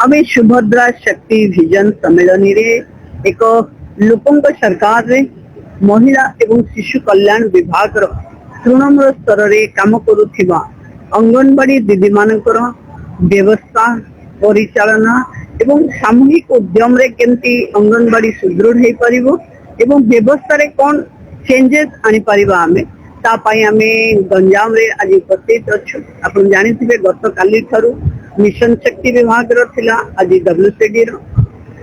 आमे सुभद्रा शक्ति विजन सम्मेलन रे एक लोकंक सरकार रे महिला एवं शिशु कल्याण विभाग रो तृणमूल स्तर रे काम करुथिबा अंगनवाड़ी दीदी मानकर व्यवस्था परिचालना एवं सामूहिक उद्यम रे केमती अंगनवाड़ी सुदृढ़ हो पारिबो एवं व्यवस्था रे कौन चेंजेस आनी पारिबा आमे तापाई आमे गंजाम रे आज उपस्थित अच्छु। आपण जानिथिबे गत काली थारु मिशन शक्ति विभाग रो थिला आज डब्ल्यूसीडी रो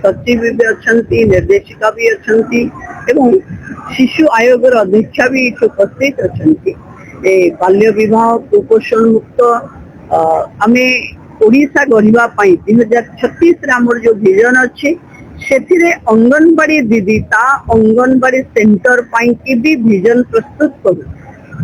सचिव भी अच्छी निर्देशिका भी अच्छी एवं शिशु आयोग अध्यक्षा भी उपस्थित अच्छी। बाल्य विवाह कुपोषण मुक्त आमे ओडिशा गढ़िबा पई 2036 आमर जो विजन अच्छे से अंगनवाड़ी दीदी ता अंगनवाड़ी सेंटर पई की भी विजन प्रस्तुत करू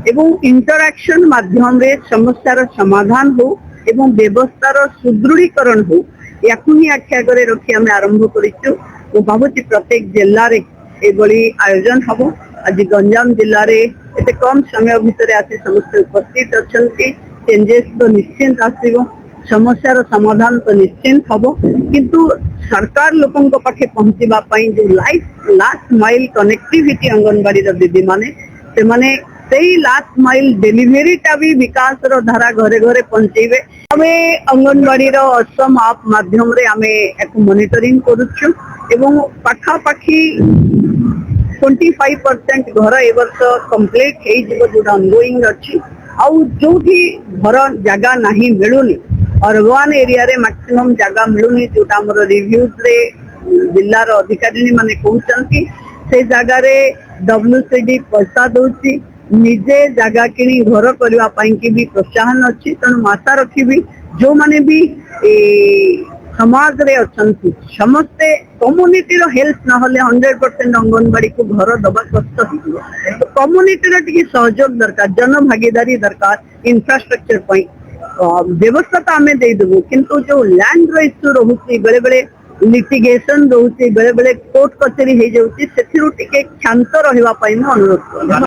एवं इंटरैक्शन माध्यम रे समस्यार समाधान हो एवं व्यवस्थार सुदृढ़ीकरण हो याकू ही आख्या करे रखी आम आरंभ करिछु। भावुची प्रत्येक जिल्ला रे एभली आयोजन हबो। आज गंजाम जिल्ला रे एते कम समय भितर आसी समस्त उपस्थित अछंती। चेंजेस तो निश्चिंत आसीबो, समस्यार समाधान तो निश्चिंत हबो, किंतु सरकार लोकन को पाखे पहुंचीबा पई जो लास्ट माइल कनेक्टिविटी अंगनवाड़ी रो दीदी माने से माने सेही लास्ट माइल डिलीवरी टा भी विकास रो धारा घरे घरे पहुंचेबे। आमे अंगनवाड़ी रो असम आप माध्यम रे आमे एक मॉनिटरिंग करूछु एवं पाखा पाखी 25% घर ए वर्ष कंप्लीट हे जिवो जोटा ऑनगोइंग अछि। आउ जोठी घर जगह नहीं मिलुनी अर्बन एरिया रे मैक्सिमम जगह मिलुनी जोटा हमर रिव्यूज रे जिल्ला रो अधिकारी माने कहउचंती से जगह रे डब्ल्यूसीडी पैसा दोची निजे जगह किनी घर करबा पई की भी प्रोत्साहन अछि। तन आशा रखिबी जो माने भी समाज रे अछंती समस्ते कम्युनिटी रो हेल्प न होले 100% अंगनवाड़ी को घर दबा कष्ट हिबो। तो कम्युनिटी रो टिके सहयोग दरकार, जन भागीदारी दरकार। इंफ्रास्ट्रक्चर पई व्यवस्था तो आमे दे देबो, किंतु जो लैंड रो इश्यू रहउची बेले बेले लिटिगेशन रहउची बेले बेले कोर्ट कचेरी हे जाउची सेथिरु टिके शांत रहबा पई म अनुरोध करब।